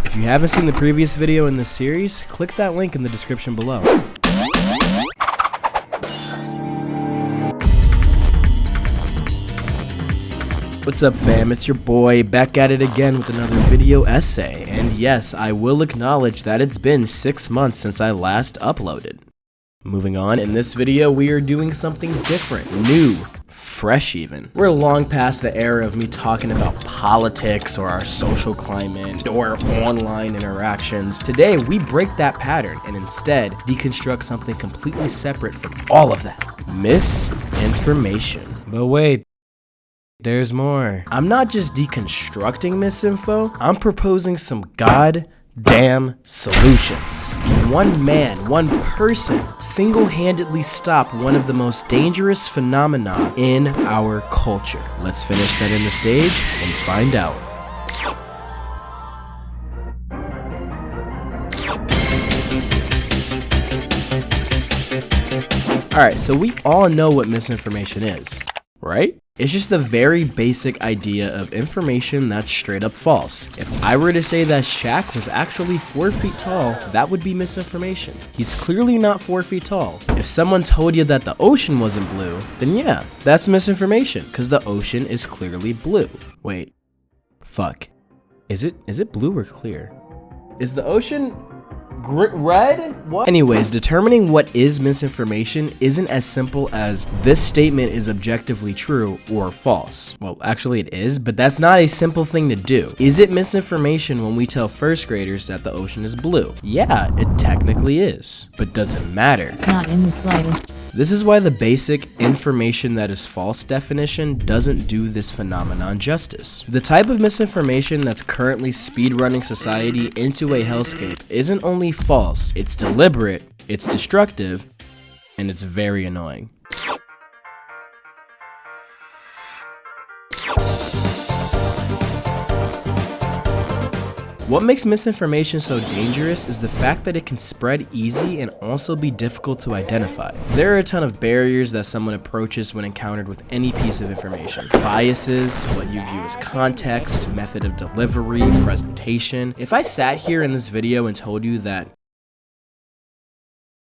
If you haven't seen the previous video in this series, click that link in the description below. What's up fam, it's your boy back at it again with another video essay, and yes, I will acknowledge that it's been 6 months since I last uploaded. Moving on, in this video we are doing something different, new, fresh even. We're long past the era of me talking about politics or our social climate or online interactions. Today we break that pattern and instead deconstruct something completely separate from all of that. Misinformation. But wait, there's more. I'm not just deconstructing misinfo, I'm proposing some goddamn solutions. One man, one person, single-handedly stop one of the most dangerous phenomena in our culture. Let's finish setting the stage and find out. Alright, so we all know what misinformation is, right? It's just the very basic idea of information that's straight up false. If I were to say that Shaq was actually 4 feet tall, that would be misinformation. He's clearly not 4 feet tall. If someone told you that the ocean wasn't blue, then yeah, that's misinformation, because the ocean is clearly blue. Wait, fuck. Is it blue or clear? Is the ocean red? What? Anyways, determining what is misinformation isn't as simple as this statement is objectively true or false. Well, actually it is, but that's not a simple thing to do. Is it misinformation when we tell first graders that the ocean is blue? Yeah, it technically is, but does it matter? Not in the slightest. This is why the basic information that is false definition doesn't do this phenomenon justice. The type of misinformation that's currently speedrunning society into a hellscape isn't only false, it's deliberate, it's destructive, and it's very annoying. What makes misinformation so dangerous is the fact that it can spread easy and also be difficult to identify. There are a ton of barriers that someone approaches when encountered with any piece of information. Biases, what you view as context, method of delivery, presentation. If I sat here in this video and told you that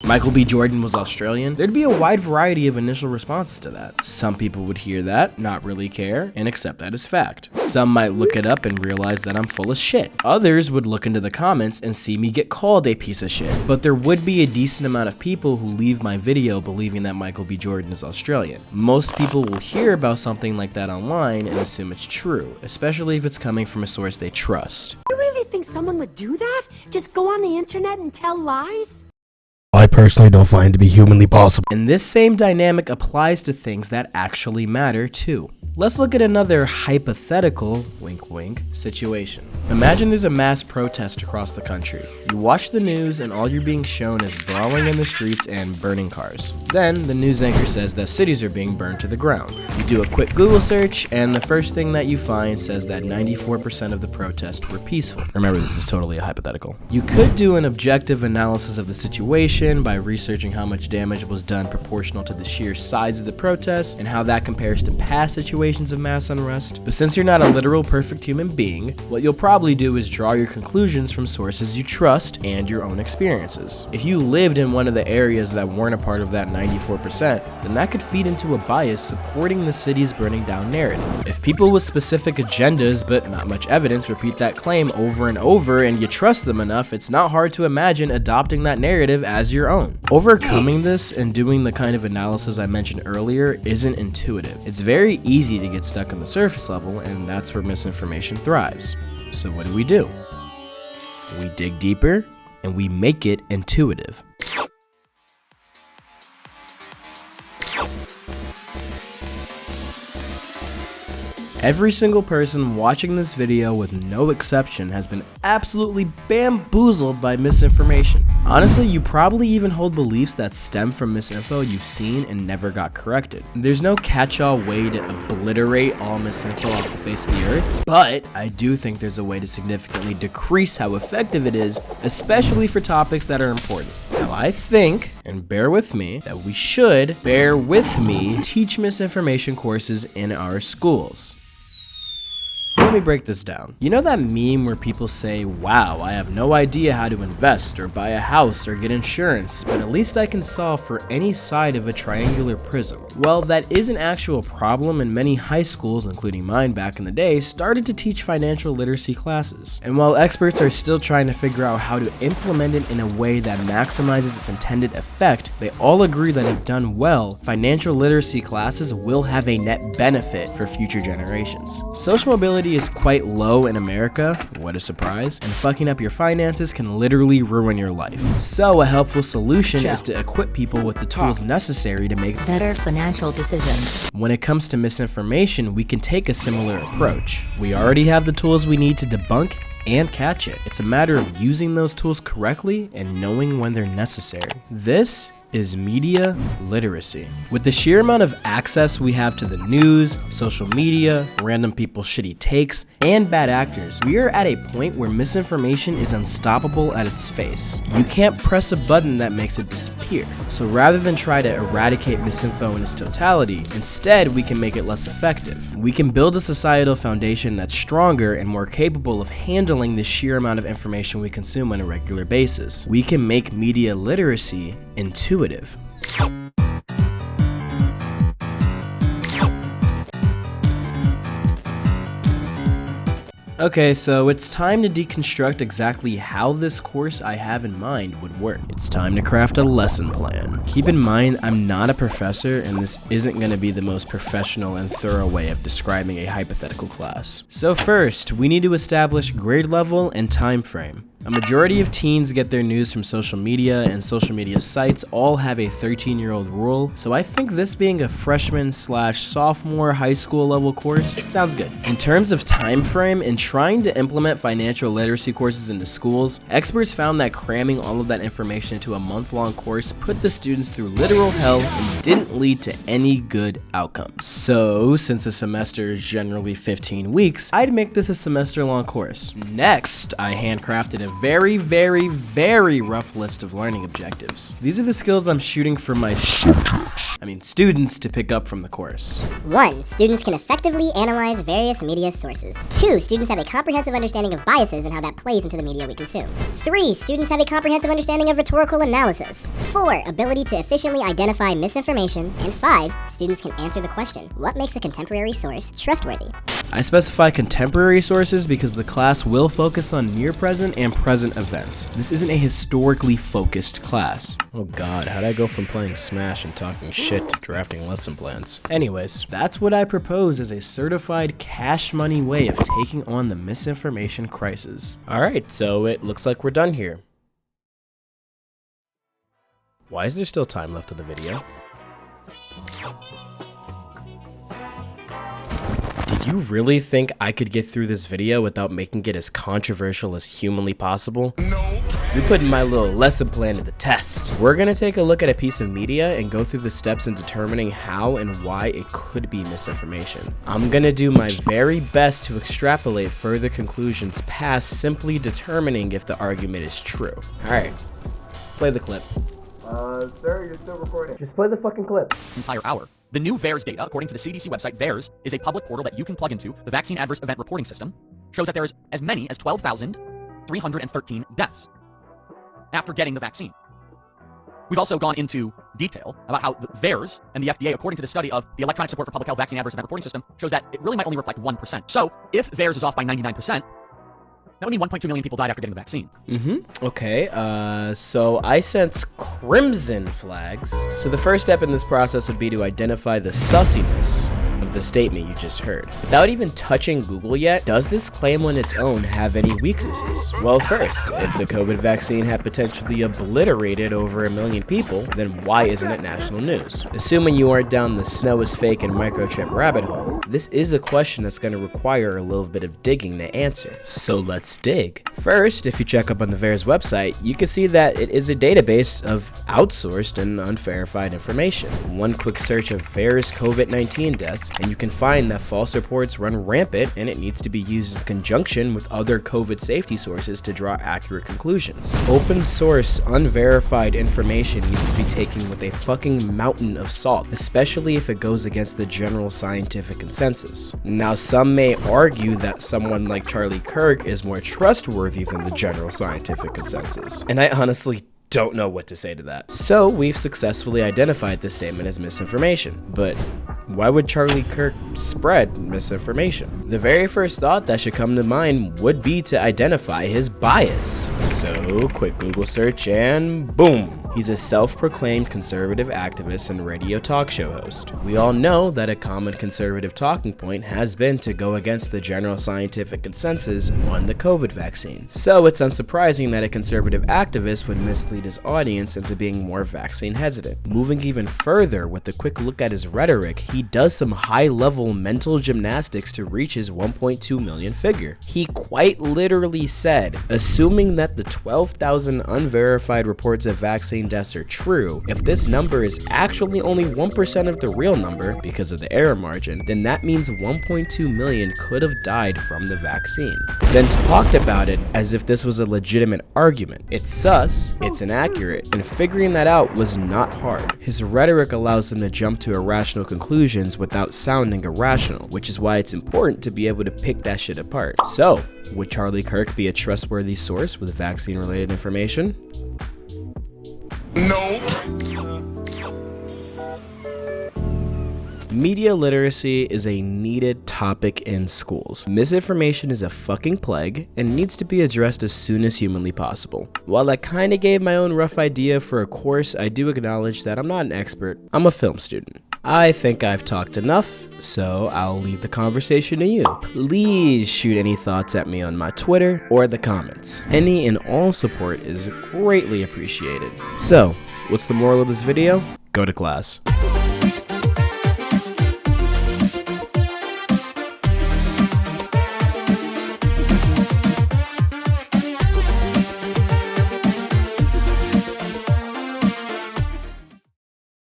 Michael B. Jordan was Australian, there'd be a wide variety of initial responses to that. Some people would hear that, not really care, and accept that as fact. Some might look it up and realize that I'm full of shit. Others would look into the comments and see me get called a piece of shit. But there would be a decent amount of people who leave my video believing that Michael B. Jordan is Australian. Most people will hear about something like that online and assume it's true, especially if it's coming from a source they trust. You really think someone would do that? Just go on the internet and tell lies? I personally don't find it to be humanly possible. And this same dynamic applies to things that actually matter too. Let's look at another hypothetical, wink wink, situation. Imagine there's a mass protest across the country. You watch the news and all you're being shown is brawling in the streets and burning cars. Then the news anchor says that cities are being burned to the ground. You do a quick Google search and the first thing that you find says that 94% of the protests were peaceful. Remember, this is totally a hypothetical. You could do an objective analysis of the situation by researching how much damage was done proportional to the sheer size of the protest and how that compares to past situations of mass unrest. But since you're not a literal perfect human being, what you'll probably do is draw your conclusions from sources you trust and your own experiences. If you lived in one of the areas that weren't a part of that 94%, then that could feed into a bias supporting the city's burning down narrative. If people with specific agendas but not much evidence repeat that claim over and over and you trust them enough, it's not hard to imagine adopting that narrative as your own. Overcoming this and doing the kind of analysis I mentioned earlier isn't intuitive. It's very easy to get stuck on the surface level, and that's where misinformation thrives. So what do? We dig deeper and we make it intuitive. Every single person watching this video, with no exception, has been absolutely bamboozled by misinformation. Honestly, you probably even hold beliefs that stem from misinfo you've seen and never got corrected. There's no catch-all way to obliterate all misinfo off the face of the earth, but I do think there's a way to significantly decrease how effective it is, especially for topics that are important. Now, I think, and bear with me, that we should, teach misinformation courses in our schools. me break this down. You know that meme where people say, wow, I have no idea how to invest or buy a house or get insurance, but at least I can solve for any side of a triangular prism. Well, that is an actual problem, and many high schools, including mine back in the day, started to teach financial literacy classes. And while experts are still trying to figure out how to implement it in a way that maximizes its intended effect, they all agree that if done well, financial literacy classes will have a net benefit for future generations. Social mobility is quite low in America, what a surprise, and fucking up your finances can literally ruin your life. So a helpful solution is to equip people with the tools necessary to make better financial decisions. When it comes to misinformation, we can take a similar approach. We already have the tools we need to debunk and catch it. It's a matter of using those tools correctly and knowing when they're necessary. This is media literacy. With the sheer amount of access we have to the news, social media, random people's shitty takes, and bad actors, we are at a point where misinformation is unstoppable at its face. You can't press a button that makes it disappear. So rather than try to eradicate misinfo in its totality, instead we can make it less effective. We can build a societal foundation that's stronger and more capable of handling the sheer amount of information we consume on a regular basis. We can make media literacy intuitive. Okay, so it's time to deconstruct exactly how this course I have in mind would work. It's time to craft a lesson plan. Keep in mind, I'm not a professor, and this isn't going to be the most professional and thorough way of describing a hypothetical class. So first, we need to establish grade level and time frame. A majority of teens get their news from social media, and social media sites all have a 13-year-old rule, so I think this being a freshman/sophomore high school level course sounds good. In terms of time frame, in trying to implement financial literacy courses into schools, experts found that cramming all of that information into a month-long course put the students through literal hell and didn't lead to any good outcomes. So, since a semester is generally 15 weeks, I'd make this a semester-long course. Next, I handcrafted a very, very, very rough list of learning objectives. These are the skills I'm shooting for my students to pick up from the course. 1. Students can effectively analyze various media sources. 2. Students have a comprehensive understanding of biases and how that plays into the media we consume. 3. Students have a comprehensive understanding of rhetorical analysis. 4. Ability to efficiently identify misinformation. And 5. Students can answer the question, what makes a contemporary source trustworthy? I specify contemporary sources because the class will focus on near-present and present events. This isn't a historically focused class. Oh god, how'd I go from playing Smash and talking shit to drafting lesson plans? Anyways, that's what I propose as a certified cash money way of taking on the misinformation crisis. Alright, so it looks like we're done here. Why is there still time left of the video? Did you really think I could get through this video without making it as controversial as humanly possible? No. You're putting my little lesson plan to the test. We're gonna take a look at a piece of media and go through the steps in determining how and why it could be misinformation. I'm gonna do my very best to extrapolate further conclusions past simply determining if the argument is true. Alright, play the clip. Sir, you're still recording. Just play the fucking clip. Entire hour. The new VAERS data, according to the CDC website, VAERS is a public portal that you can plug into the Vaccine Adverse Event Reporting System, shows that there's as many as 12,313 deaths after getting the vaccine. We've also gone into detail about how the VAERS and the FDA, according to the study of the Electronic Support for Public Health Vaccine Adverse Event Reporting System, shows that it really might only reflect 1%. So, if VAERS is off by 99%, that would mean 1.2 million people died after getting the vaccine. Okay, so I sense crimson flags. So the first step in this process would be to identify the sussiness of the statement you just heard. Without even touching Google yet, does this claim on its own have any weaknesses? Well, first, if the COVID vaccine had potentially obliterated over 1 million people, then why isn't it national news? Assuming you aren't down the snow is fake and microchip rabbit hole, this is a question that's going to require a little bit of digging to answer. So let's dig. First, if you check up on the VAERS website, you can see that it is a database of outsourced and unverified information. One quick search of VAERS COVID-19 deaths And you can find that false reports run rampant, and it needs to be used in conjunction with other COVID safety sources to draw accurate conclusions. Open source, unverified information needs to be taken with a fucking mountain of salt, especially if it goes against the general scientific consensus. Now, some may argue that someone like Charlie Kirk is more trustworthy than the general scientific consensus, and I honestly don't know what to say to that. So we've successfully identified this statement as misinformation, but why would Charlie Kirk spread misinformation? The very first thought that should come to mind would be to identify his bias. So quick Google search and boom! He's a self-proclaimed conservative activist and radio talk show host. We all know that a common conservative talking point has been to go against the general scientific consensus on the COVID vaccine. So it's unsurprising that a conservative activist would mislead his audience into being more vaccine hesitant. Moving even further, with a quick look at his rhetoric, he does some high-level mental gymnastics to reach his 1.2 million figure. He quite literally said, assuming that the 12,000 unverified reports of vaccine deaths are true, if this number is actually only 1% of the real number because of the error margin, then that means 1.2 million could have died from the vaccine. Then talked about it as if this was a legitimate argument. It's sus, it's inaccurate, and figuring that out was not hard. His rhetoric allows him to jump to irrational conclusions without sounding irrational, which is why it's important to be able to pick that shit apart. So, would Charlie Kirk be a trustworthy source with vaccine-related information? Nope. Media literacy is a needed topic in schools. Misinformation is a fucking plague and needs to be addressed as soon as humanly possible. While I kinda gave my own rough idea for a course, I do acknowledge that I'm not an expert. I'm a film student. I think I've talked enough, so I'll leave the conversation to you. Please shoot any thoughts at me on my Twitter or the comments. Any and all support is greatly appreciated. So, what's the moral of this video? Go to class.